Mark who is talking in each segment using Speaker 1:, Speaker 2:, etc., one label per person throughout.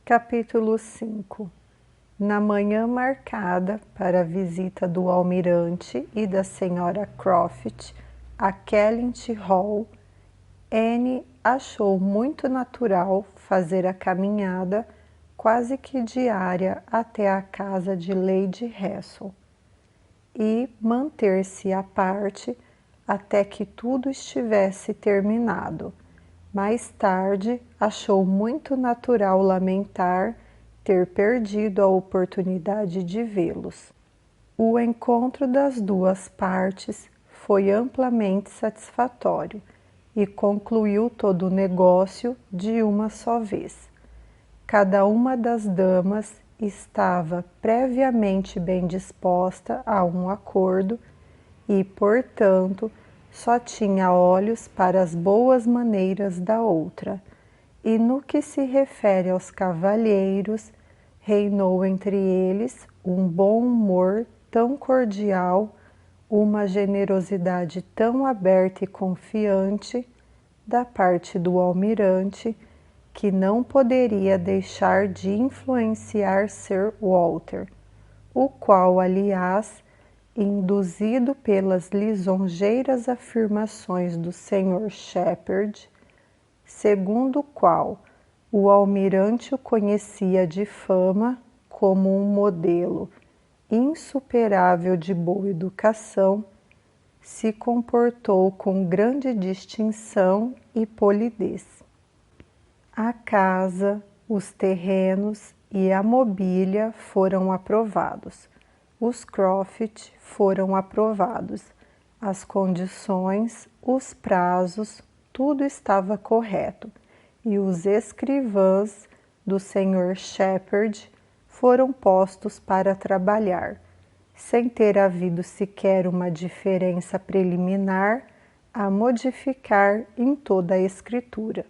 Speaker 1: Capítulo 5. Na manhã marcada para a visita do almirante e da senhora Croft a Kellynch Hall, Anne achou muito natural fazer a caminhada quase que diária até a casa de Lady Russell e manter-se à parte até que tudo estivesse terminado. Mais tarde, achou muito natural lamentar ter perdido a oportunidade de vê-los. O encontro das duas partes foi amplamente satisfatório e concluiu todo o negócio de uma só vez. Cada uma das damas estava previamente bem disposta a um acordo e, portanto, só tinha olhos para as boas maneiras da outra, e no que se refere aos cavalheiros, reinou entre eles um bom humor tão cordial, uma generosidade tão aberta e confiante da parte do almirante, que não poderia deixar de influenciar Sir Walter, o qual, aliás, induzido pelas lisonjeiras afirmações do Sr. Shepherd, segundo o qual o almirante o conhecia de fama como um modelo insuperável de boa educação, se comportou com grande distinção e polidez. A casa, os terrenos e a mobília foram aprovados. Os Croft foram aprovados. As condições, os prazos, tudo estava correto, e os escrivãs do Sr. Shepherd foram postos para trabalhar, sem ter havido sequer uma diferença preliminar a modificar em toda a escritura.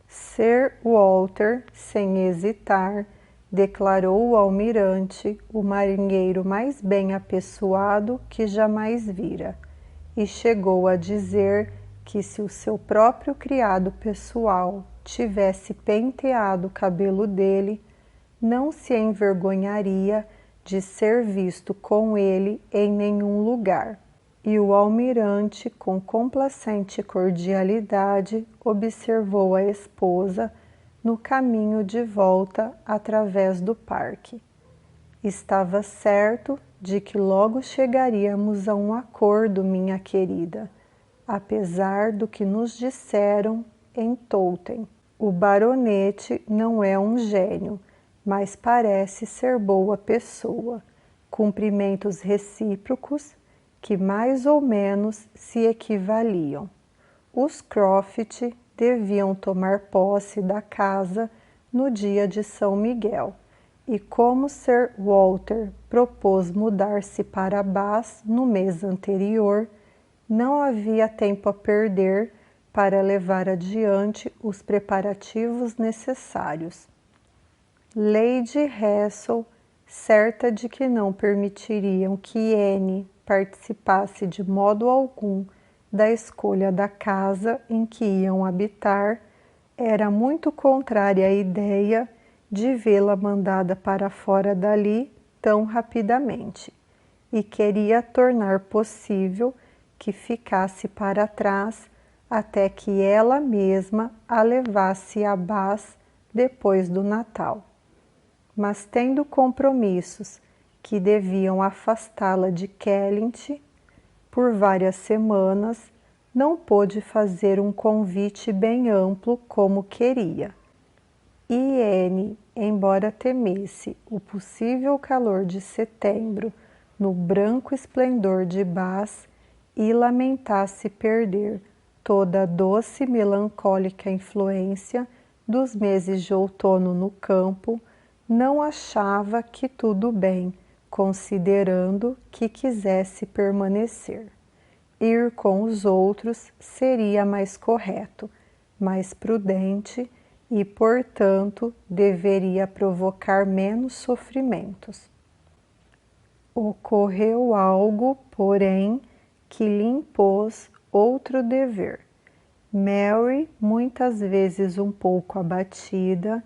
Speaker 1: Sir Walter, sem hesitar, declarou o almirante o marinheiro mais bem apessoado que jamais vira, e chegou a dizer que se o seu próprio criado pessoal tivesse penteado o cabelo dele, não se envergonharia de ser visto com ele em nenhum lugar. E o almirante, com complacente cordialidade, observou a esposa no caminho de volta através do parque. Estava certo de que logo chegaríamos a um acordo, minha querida, apesar do que nos disseram em Tolten. O baronete não é um gênio, mas parece ser boa pessoa. Cumprimentos recíprocos que mais ou menos se equivaliam. Os Croft deviam tomar posse da casa no dia de São Miguel, e como Sir Walter propôs mudar-se para Bath no mês anterior, não havia tempo a perder para levar adiante os preparativos necessários. Lady Russell, certa de que não permitiriam que Anne participasse de modo algum da escolha da casa em que iam habitar, era muito contrária à ideia de vê-la mandada para fora dali tão rapidamente, e queria tornar possível que ficasse para trás até que ela mesma a levasse a Bath depois do Natal. Mas tendo compromissos que deviam afastá-la de Kellynch por várias semanas, não pôde fazer um convite bem amplo como queria. E Anne, embora temesse o possível calor de setembro no branco esplendor de Bath e lamentasse perder toda a doce e melancólica influência dos meses de outono no campo, não achava que tudo bem, considerando que quisesse permanecer. Ir com os outros seria mais correto, mais prudente e, portanto, deveria provocar menos sofrimentos. Ocorreu algo, porém, que lhe impôs outro dever. Mary, muitas vezes um pouco abatida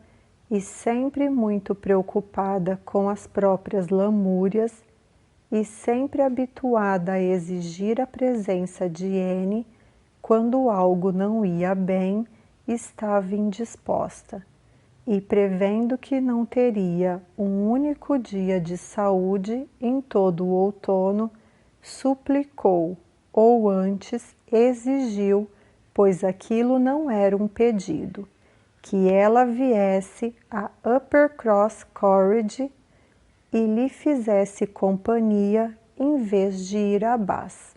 Speaker 1: e sempre muito preocupada com as próprias lamúrias e sempre habituada a exigir a presença de Anne quando algo não ia bem, estava indisposta. E prevendo que não teria um único dia de saúde em todo o outono, suplicou, ou antes exigiu, pois aquilo não era um pedido, que ela viesse a Uppercross College e lhe fizesse companhia em vez de ir a Bath.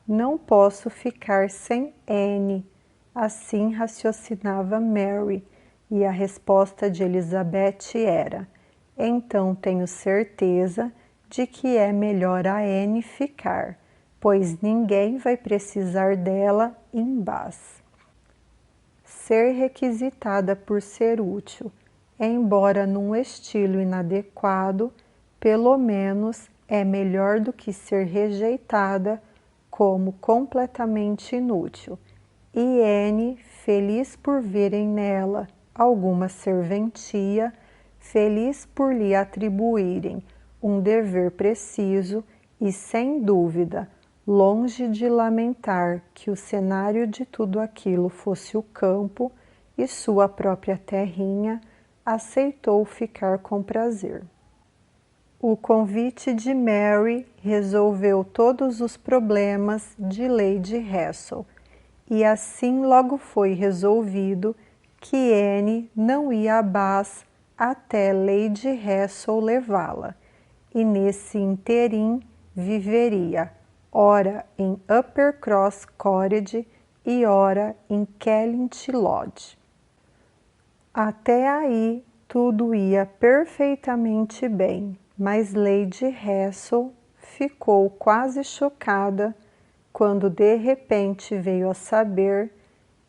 Speaker 1: Não posso ficar sem Anne, assim raciocinava Mary, e a resposta de Elizabeth era: então tenho certeza de que é melhor a Anne ficar, pois ninguém vai precisar dela em Bath. Ser requisitada por ser útil, embora num estilo inadequado, pelo menos é melhor do que ser rejeitada como completamente inútil. E Anne, feliz por verem nela alguma serventia, feliz por lhe atribuírem um dever preciso e, sem dúvida, longe de lamentar que o cenário de tudo aquilo fosse o campo e sua própria terrinha, aceitou ficar com prazer. O convite de Mary resolveu todos os problemas de Lady Russell, e assim logo foi resolvido que Anne não ia a Bath até Lady Russell levá-la, e nesse interim viveria ora em Uppercross Cottage e ora em Kellynch Lodge. Até aí tudo ia perfeitamente bem, mas Lady Russell ficou quase chocada quando de repente veio a saber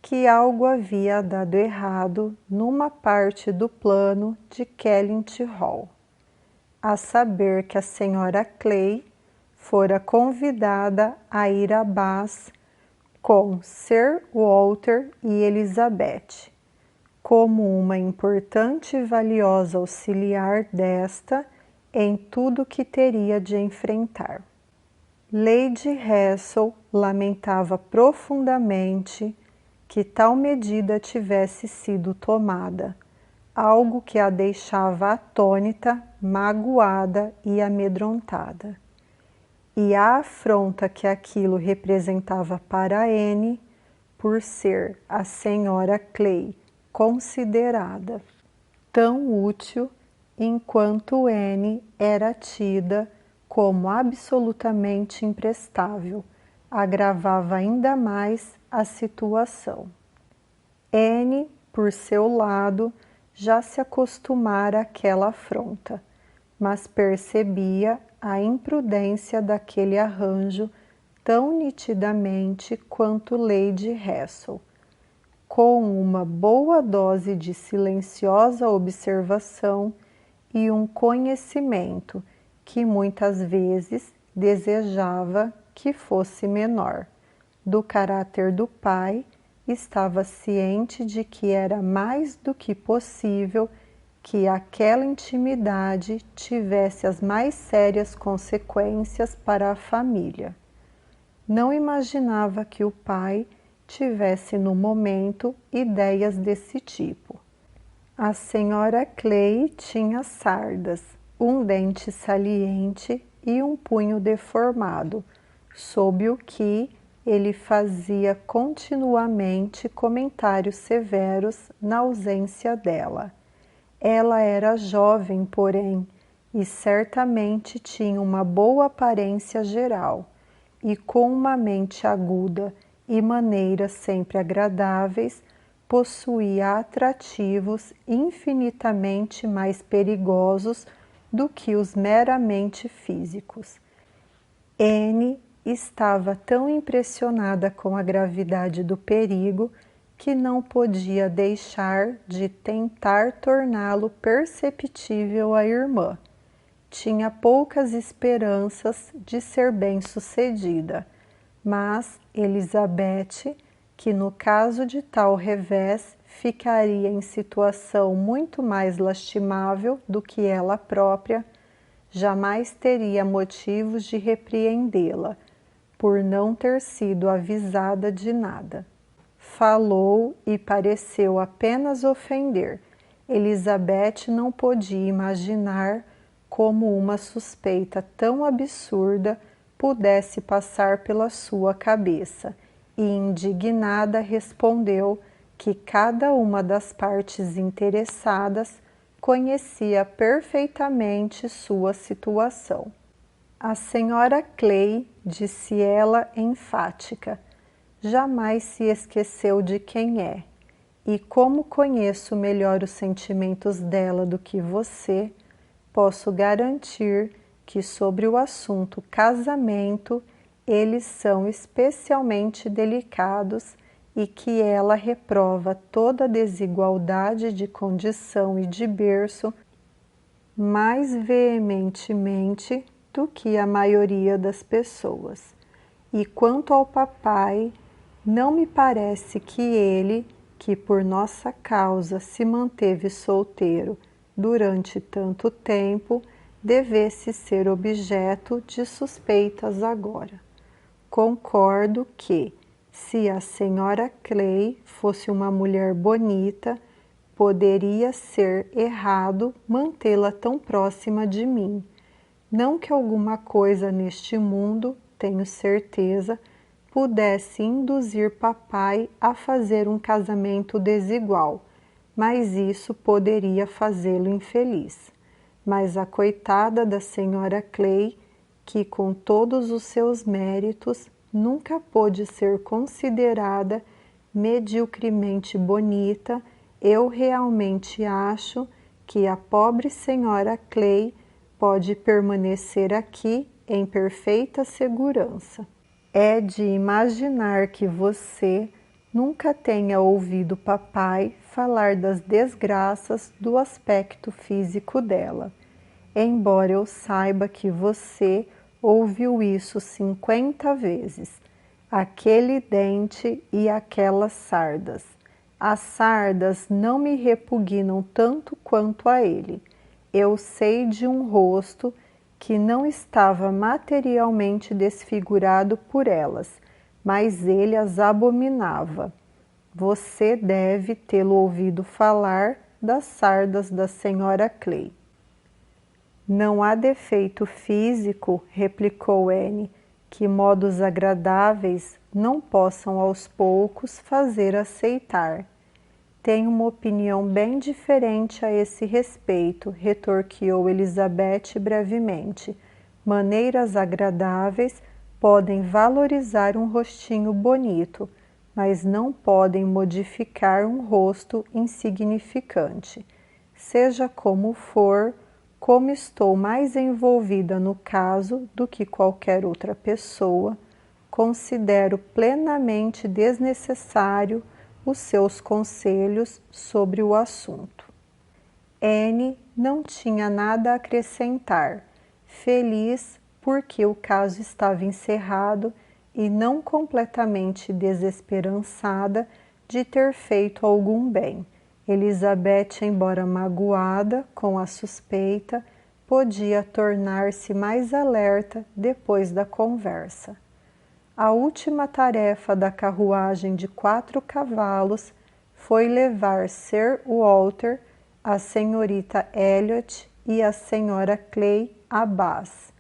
Speaker 1: que algo havia dado errado numa parte do plano de Kellynch Hall, a saber que a senhora Clay fora convidada a ir a Bath com Sir Walter e Elizabeth, como uma importante e valiosa auxiliar desta em tudo que teria de enfrentar. Lady Russell lamentava profundamente que tal medida tivesse sido tomada, algo que a deixava atônita, magoada e amedrontada. E a afronta que aquilo representava para Anne, por ser a senhora Clay considerada tão útil, enquanto Anne era tida como absolutamente imprestável, agravava ainda mais a situação. Anne, por seu lado, já se acostumara àquela afronta, mas percebia a imprudência daquele arranjo tão nitidamente quanto Lady Russell. Com uma boa dose de silenciosa observação e um conhecimento que muitas vezes desejava que fosse menor, do caráter do pai, estava ciente de que era mais do que possível que aquela intimidade tivesse as mais sérias consequências para a família. Não imaginava que o pai tivesse no momento ideias desse tipo. A senhora Clay tinha sardas, um dente saliente e um punho deformado, sob o que ele fazia continuamente comentários severos na ausência dela. Ela era jovem, porém, e certamente tinha uma boa aparência geral, e com uma mente aguda e maneiras sempre agradáveis, possuía atrativos infinitamente mais perigosos do que os meramente físicos. Anne estava tão impressionada com a gravidade do perigo que não podia deixar de tentar torná-lo perceptível à irmã. Tinha poucas esperanças de ser bem-sucedida, mas Elizabeth, que no caso de tal revés ficaria em situação muito mais lastimável do que ela própria, jamais teria motivos de repreendê-la, por não ter sido avisada de nada. Falou e pareceu apenas ofender. Elizabeth não podia imaginar como uma suspeita tão absurda pudesse passar pela sua cabeça, e indignada respondeu que cada uma das partes interessadas conhecia perfeitamente sua situação. A senhora Clay, disse ela enfática, jamais se esqueceu de quem é, e como conheço melhor os sentimentos dela do que você, posso garantir que sobre o assunto casamento eles são especialmente delicados e que ela reprova toda desigualdade de condição e de berço mais veementemente do que a maioria das pessoas. E quanto ao papai, não me parece que ele, que por nossa causa se manteve solteiro durante tanto tempo, devesse ser objeto de suspeitas agora. Concordo que, se a senhora Clay fosse uma mulher bonita, poderia ser errado mantê-la tão próxima de mim. Não que alguma coisa neste mundo, tenho certeza, pudesse induzir papai a fazer um casamento desigual, mas isso poderia fazê-lo infeliz. Mas a coitada da senhora Clay, que com todos os seus méritos nunca pôde ser considerada mediocremente bonita, eu realmente acho que a pobre senhora Clay pode permanecer aqui em perfeita segurança. É de imaginar que você nunca tenha ouvido papai falar das desgraças do aspecto físico dela, embora eu saiba que você ouviu isso 50 vezes. Aquele dente e aquelas sardas. As sardas não me repugnam tanto quanto a ele. Eu sei de um rosto que não estava materialmente desfigurado por elas, mas ele as abominava. Você deve tê-lo ouvido falar das sardas da senhora Clay. Não há defeito físico, replicou Anne, que modos agradáveis não possam aos poucos fazer aceitar. Tenho uma opinião bem diferente a esse respeito, retorquiu Elizabeth brevemente. Maneiras agradáveis podem valorizar um rostinho bonito, mas não podem modificar um rosto insignificante. Seja como for, como estou mais envolvida no caso do que qualquer outra pessoa, considero plenamente desnecessário os seus conselhos sobre o assunto. Anne não tinha nada a acrescentar, feliz porque o caso estava encerrado e não completamente desesperançada de ter feito algum bem. Elizabeth, embora magoada com a suspeita, podia tornar-se mais alerta depois da conversa. A última tarefa da carruagem de 4 cavalos foi levar Sir Walter, a senhorita Elliot e a senhora Clay a Bath.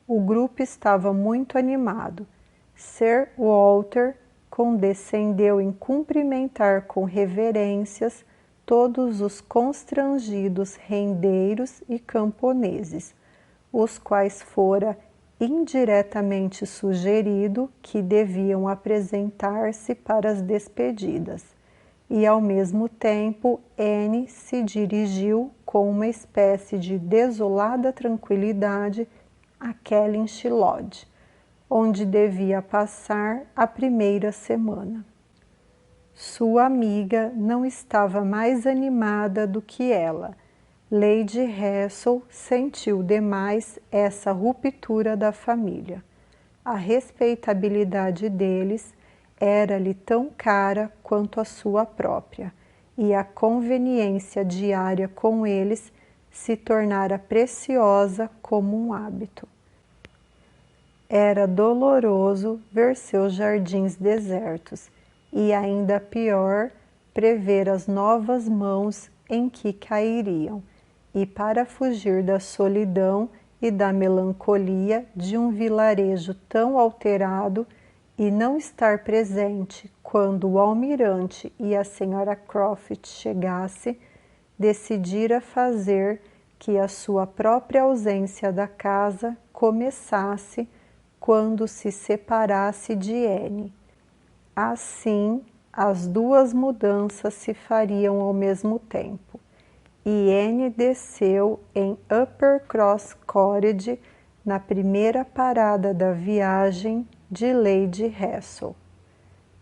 Speaker 1: O grupo estava muito animado. Sir Walter condescendeu em cumprimentar com reverências todos os constrangidos rendeiros e camponeses, os quais fora indiretamente sugerido que deviam apresentar-se para as despedidas, e ao mesmo tempo Anne se dirigiu com uma espécie de desolada tranquilidade a Kellynch Lodge, onde devia passar a primeira semana. Sua amiga não estava mais animada do que ela. Lady Russell sentiu demais essa ruptura da família. a respeitabilidade deles era-lhe tão cara quanto a sua própria, e a conveniência diária com eles se tornara preciosa como um hábito. Era doloroso ver seus jardins desertos, e ainda pior, prever as novas mãos em que cairiam, e para fugir da solidão e da melancolia de um vilarejo tão alterado e não estar presente quando o almirante e a senhora Croft chegasse, decidira fazer que a sua própria ausência da casa começasse quando se separasse de Anne. Assim, as duas mudanças se fariam ao mesmo tempo, e Anne desceu em Uppercross Cottage na primeira parada da viagem de Lady Russell.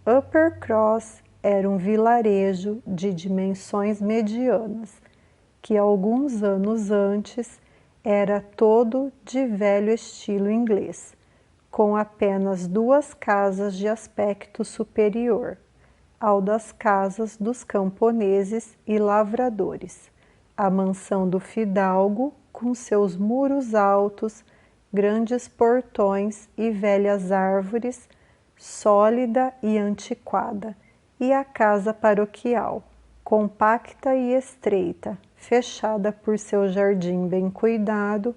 Speaker 1: Uppercross era um vilarejo de dimensões medianas, que alguns anos antes era todo de velho estilo inglês, com apenas 2 casas de aspecto superior ao das casas dos camponeses e lavradores, a mansão do fidalgo com seus muros altos, grandes portões e velhas árvores, sólida e antiquada, e a casa paroquial, compacta e estreita, fechada por seu jardim bem cuidado,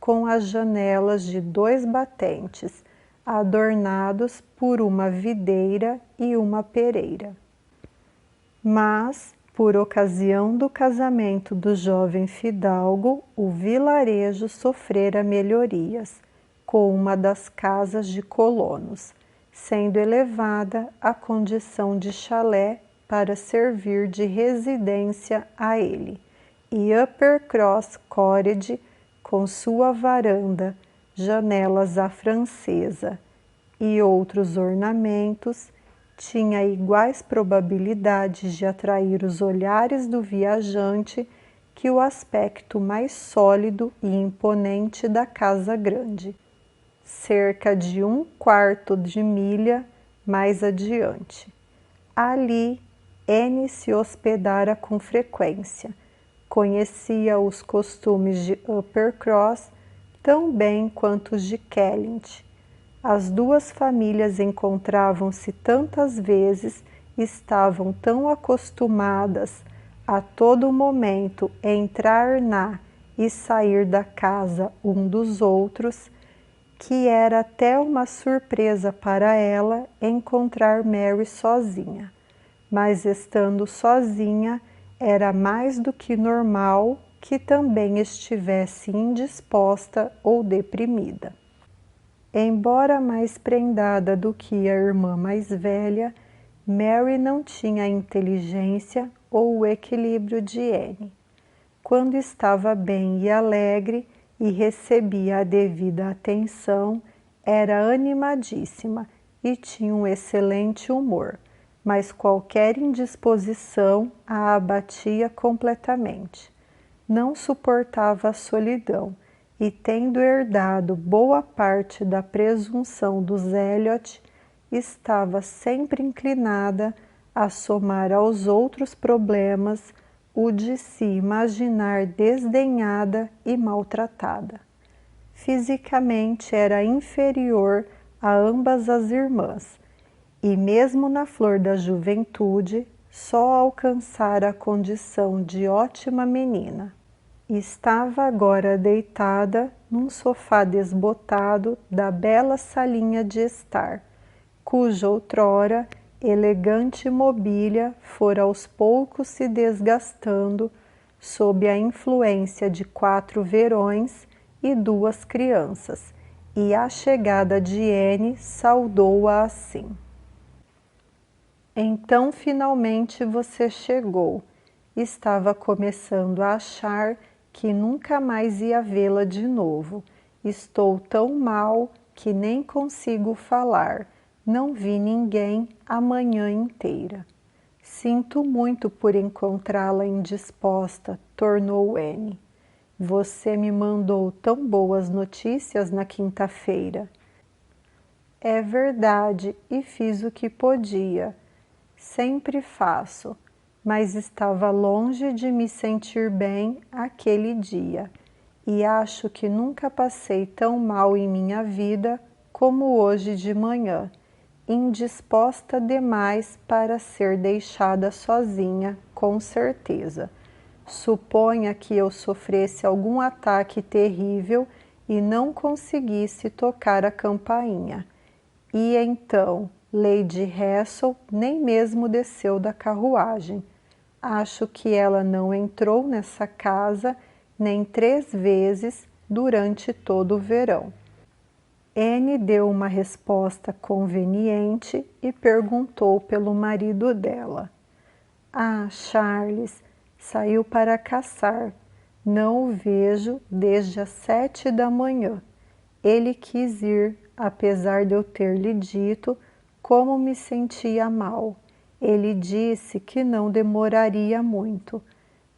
Speaker 1: com as janelas de 2 batentes, adornados por uma videira e uma pereira. Mas, por ocasião do casamento do jovem fidalgo, o vilarejo sofrera melhorias, com uma das casas de colonos, sendo elevada à condição de chalé para servir de residência a ele, e Uppercross Cottage, com sua varanda, janelas à francesa e outros ornamentos, tinha iguais probabilidades de atrair os olhares do viajante que o aspecto mais sólido e imponente da casa grande, cerca de 1/4 de milha mais adiante. Ali, Anne se hospedara com frequência, conhecia os costumes de Uppercross tão bem quanto os de Kellynch. As duas famílias encontravam-se tantas vezes, estavam tão acostumadas a todo momento entrar na e sair da casa um dos outros, que era até uma surpresa para ela encontrar Mary sozinha. Mas estando sozinha, era mais do que normal que também estivesse indisposta ou deprimida. Embora mais prendada do que a irmã mais velha, Mary não tinha a inteligência ou o equilíbrio de Anne. Quando estava bem e alegre e recebia a devida atenção, era animadíssima e tinha um excelente humor, mas qualquer indisposição a abatia completamente. Não suportava a solidão e, tendo herdado boa parte da presunção dos Elliot, estava sempre inclinada a somar aos outros problemas o de se imaginar desdenhada e maltratada. Fisicamente era inferior a ambas as irmãs, e mesmo na flor da juventude, só alcançara a condição de ótima menina. Estava agora deitada num sofá desbotado da bela salinha de estar, cuja outrora elegante mobília fora aos poucos se desgastando sob a influência de 4 verões e 2 crianças, e a chegada de Anne saudou-a assim. Então, finalmente você chegou. Estava começando a achar que nunca mais ia vê-la de novo. Estou tão mal que nem consigo falar. Não vi ninguém a manhã inteira. Sinto muito por encontrá-la indisposta, tornou Anne. Você me mandou tão boas notícias na quinta-feira. É verdade, e fiz o que podia. Sempre faço, mas estava longe de me sentir bem aquele dia, e acho que nunca passei tão mal em minha vida como hoje de manhã, indisposta demais para ser deixada sozinha, com certeza. Suponha que eu sofresse algum ataque terrível e não conseguisse tocar a campainha. E então, Lady Hassel nem mesmo desceu da carruagem. Acho que ela não entrou nessa casa nem 3 vezes durante todo o verão. Anne deu uma resposta conveniente e perguntou pelo marido dela. Ah, Charles, saiu para caçar. Não o vejo desde as 7 da manhã. Ele quis ir, apesar de eu ter lhe dito como me sentia mal. Ele disse que não demoraria muito,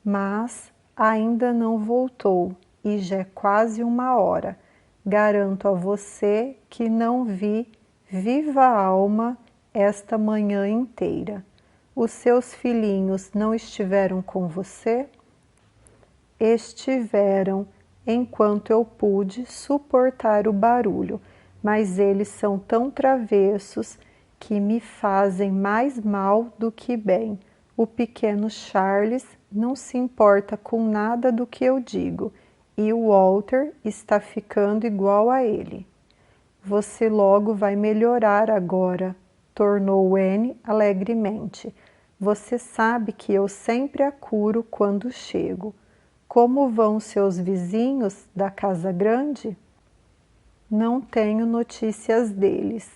Speaker 1: mas ainda não voltou e já é quase 1 hora. Garanto a você que não vi viva alma esta manhã inteira. Os seus filhinhos não estiveram com você? Estiveram, enquanto eu pude suportar o barulho, mas eles são tão travessos que me fazem mais mal do que bem. O pequeno Charles não se importa com nada do que eu digo, e o Walter está ficando igual a ele. Você logo vai melhorar agora, tornou Anne alegremente. Você sabe que eu sempre a curo quando chego. Como vão seus vizinhos da casa grande? Não tenho notícias deles.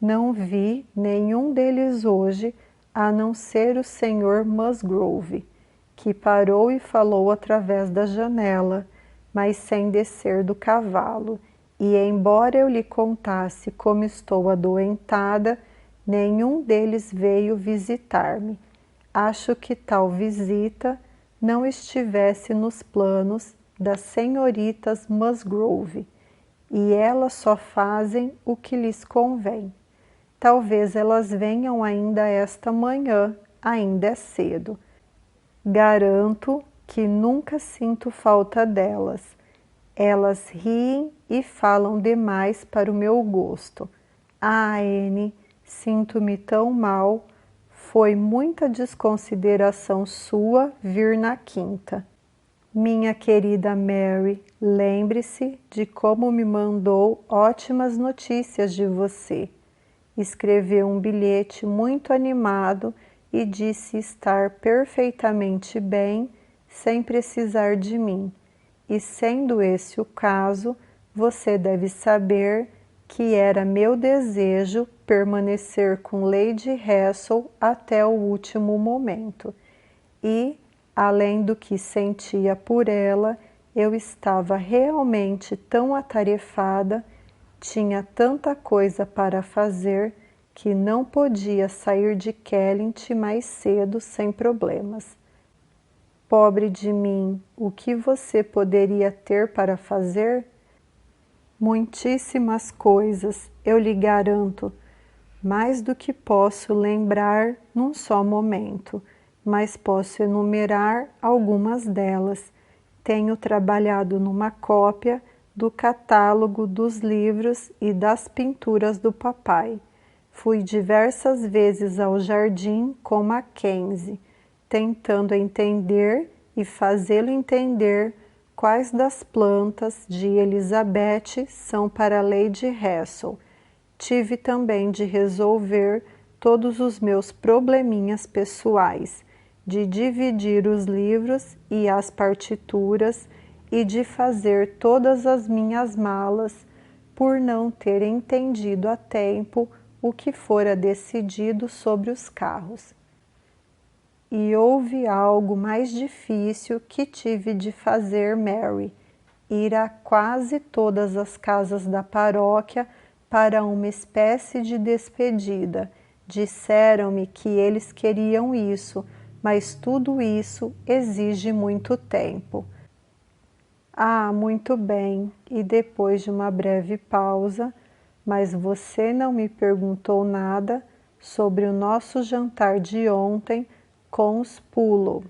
Speaker 1: Não vi nenhum deles hoje, a não ser o Sr. Musgrove, que parou e falou através da janela, mas sem descer do cavalo. E embora eu lhe contasse como estou adoentada, nenhum deles veio visitar-me. Acho que tal visita não estivesse nos planos das senhoritas Musgrove, e elas só fazem o que lhes convém. Talvez elas venham ainda esta manhã, ainda é cedo. Garanto que nunca sinto falta delas. Elas riem e falam demais para o meu gosto. Ah, Anne, sinto-me tão mal. Foi muita desconsideração sua vir na quinta. Minha querida Mary, lembre-se de como me mandou ótimas notícias de você. Escreveu um bilhete muito animado e disse estar perfeitamente bem sem precisar de mim. E sendo esse o caso, você deve saber que era meu desejo permanecer com Lady Hassel até o último momento. E, além do que sentia por ela, eu estava realmente tão atarefada, tinha tanta coisa para fazer, que não podia sair de Kellynch mais cedo sem problemas. Pobre de mim, o que você poderia ter para fazer? Muitíssimas coisas, eu lhe garanto, mais do que posso lembrar num só momento, mas posso enumerar algumas delas. Tenho trabalhado numa cópia do catálogo dos livros e das pinturas do papai. Fui diversas vezes ao jardim com Mackenzie, tentando entender e fazê-lo entender quais das plantas de Elizabeth são para Lady Hassel. Tive também de resolver todos os meus probleminhas pessoais, de dividir os livros e as partituras e de fazer todas as minhas malas por não ter entendido a tempo o que fora decidido sobre os carros. E houve algo mais difícil que tive de fazer, Mary, ir a quase todas as casas da paróquia para uma espécie de despedida. Disseram-me que eles queriam isso, mas tudo isso exige muito tempo. Ah, muito bem. E depois de uma breve pausa, mas você não me perguntou nada sobre o nosso jantar de ontem com os Pulo.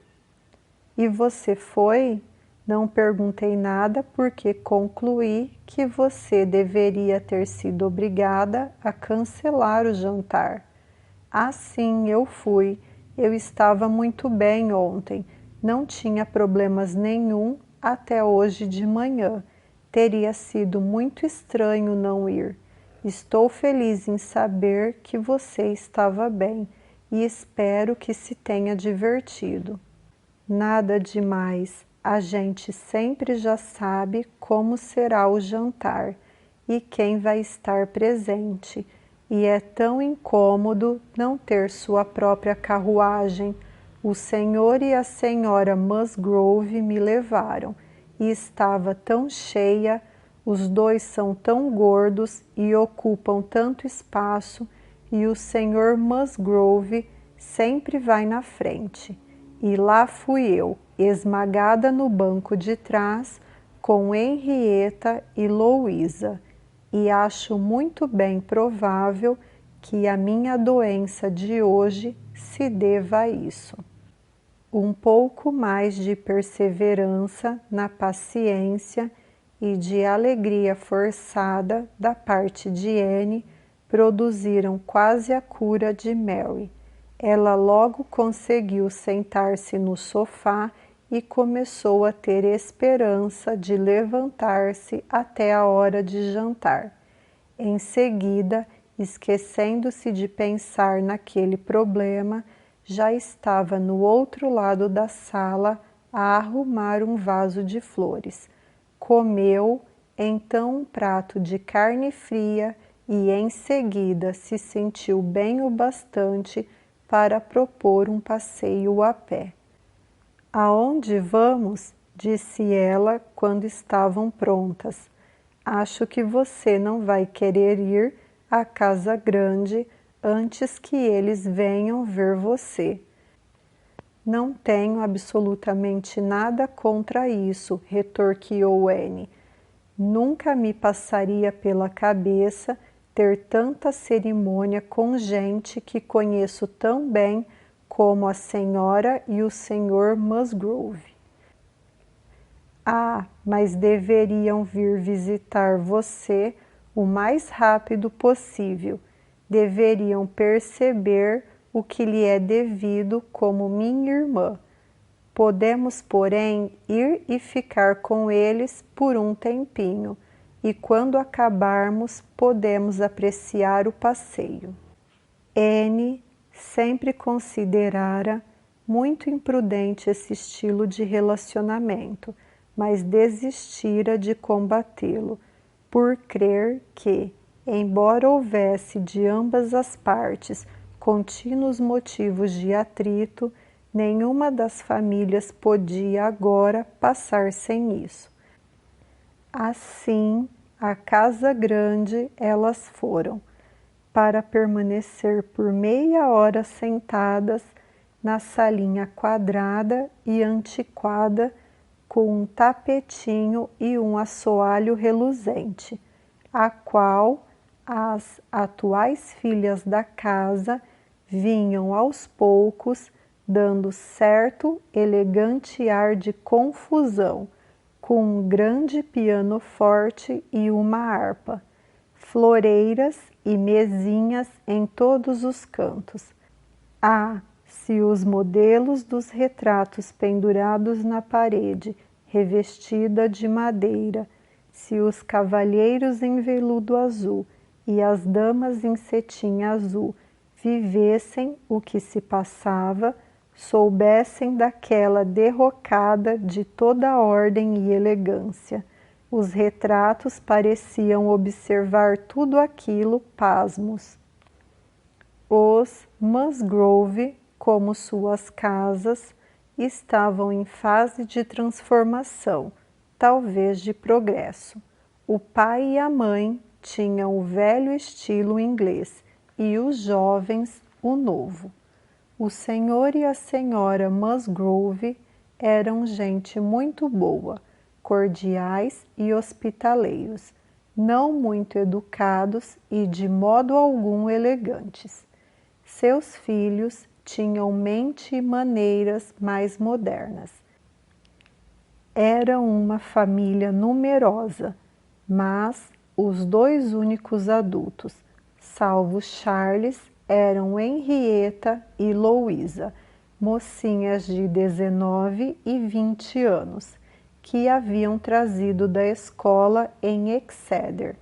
Speaker 1: E você foi? Não perguntei nada porque concluí que você deveria ter sido obrigada a cancelar o jantar. Ah, sim, eu fui. Eu estava muito bem ontem. Não tinha problemas nenhum até hoje de manhã. Teria sido muito estranho não ir. Estou feliz em saber que você estava bem e espero que se tenha divertido. Nada demais. A gente sempre já sabe como será o jantar e quem vai estar presente. E é tão incômodo não ter sua própria carruagem. O senhor e a senhora Musgrove me levaram e estava tão cheia, os dois são tão gordos e ocupam tanto espaço, e o senhor Musgrove sempre vai na frente. E lá fui eu, esmagada no banco de trás, com Henrietta e Louisa, e acho muito bem provável que a minha doença de hoje se deva a isso. Um pouco mais de perseverança na paciência e de alegria forçada da parte de Anne produziram quase a cura de Mary. Ela logo conseguiu sentar-se no sofá e começou a ter esperança de levantar-se até a hora de jantar. Em seguida, esquecendo-se de pensar naquele problema, já estava no outro lado da sala a arrumar um vaso de flores. Comeu, então, um prato de carne fria e em seguida se sentiu bem o bastante para propor um passeio a pé. Aonde vamos? Disse ela quando estavam prontas. Acho que você não vai querer ir à casa grande antes que eles venham ver você. Não tenho absolutamente nada contra isso, retorquiu Anne. Nunca me passaria pela cabeça ter tanta cerimônia com gente que conheço tão bem como a senhora e o senhor Musgrove. Ah, mas deveriam vir visitar você o mais rápido possível. Deveriam perceber o que lhe é devido como minha irmã. Podemos, porém, ir e ficar com eles por um tempinho, e quando acabarmos, podemos apreciar o passeio. Anne sempre considerara muito imprudente esse estilo de relacionamento, mas desistira de combatê-lo, por crer que, embora houvesse de ambas as partes contínuos motivos de atrito, nenhuma das famílias podia agora passar sem isso. Assim, à casa grande elas foram, para permanecer por meia hora sentadas na salinha quadrada e antiquada, com um tapetinho e um assoalho reluzente, a qual as atuais filhas da casa vinham aos poucos, dando certo elegante ar de confusão, com um grande piano forte e uma harpa, floreiras e mesinhas em todos os cantos. Ah, se os modelos dos retratos pendurados na parede, revestida de madeira, se os cavalheiros em veludo azul e as damas em cetim azul vivessem o que se passava, soubessem daquela derrocada de toda ordem e elegância. Os retratos pareciam observar tudo aquilo pasmos. Os Musgrove, como suas casas, estavam em fase de transformação, talvez de progresso. O pai e a mãe tinham o velho estilo inglês e os jovens o novo. O senhor e a senhora Musgrove eram gente muito boa, cordiais e hospitaleiros. não muito educados e de modo algum elegantes. Seus filhos tinham mente e maneiras mais modernas. Era uma família numerosa, mas os dois únicos adultos, salvo Charles, eram Henrietta e Louisa, mocinhas de 19 e 20 anos, que haviam trazido da escola em Exeter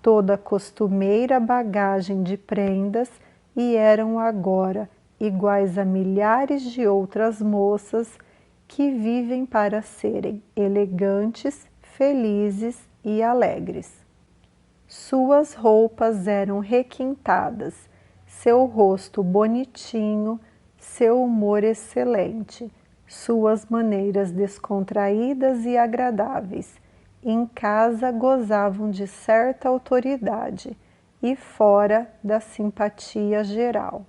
Speaker 1: toda a costumeira bagagem de prendas e eram agora iguais a milhares de outras moças que vivem para serem elegantes, felizes e alegres. Suas roupas eram requintadas, seu rosto bonitinho, seu humor excelente, suas maneiras descontraídas e agradáveis. Em casa gozavam de certa autoridade e fora da simpatia geral.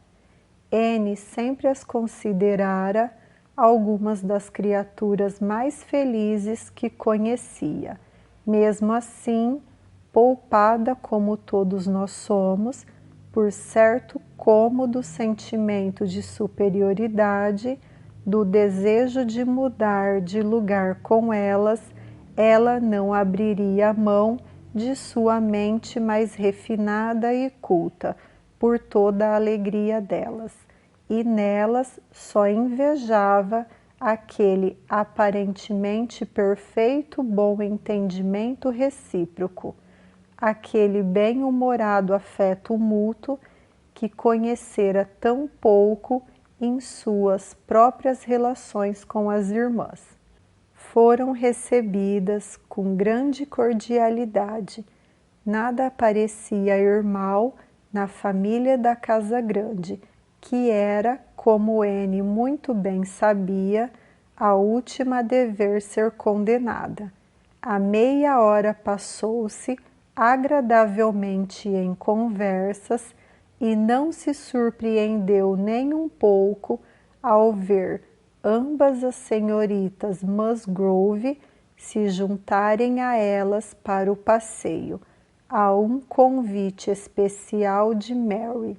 Speaker 1: Anne sempre as considerara algumas das criaturas mais felizes que conhecia. Mesmo assim, poupada como todos nós somos, por certo cômodo sentimento de superioridade, do desejo de mudar de lugar com elas, ela não abriria a mão de sua mente mais refinada e culta, por toda a alegria delas, e nelas só invejava aquele aparentemente perfeito bom entendimento recíproco, aquele bem-humorado afeto mútuo que conhecera tão pouco em suas próprias relações com as irmãs. Foram recebidas com grande cordialidade. Nada parecia ir mal na família da Casa Grande, que era, como Anne muito bem sabia, a última a dever ser condenada. A meia hora passou-se agradavelmente em conversas e não se surpreendeu nem um pouco ao ver ambas as senhoritas Musgrove se juntarem a elas para o passeio, a um convite especial de Mary.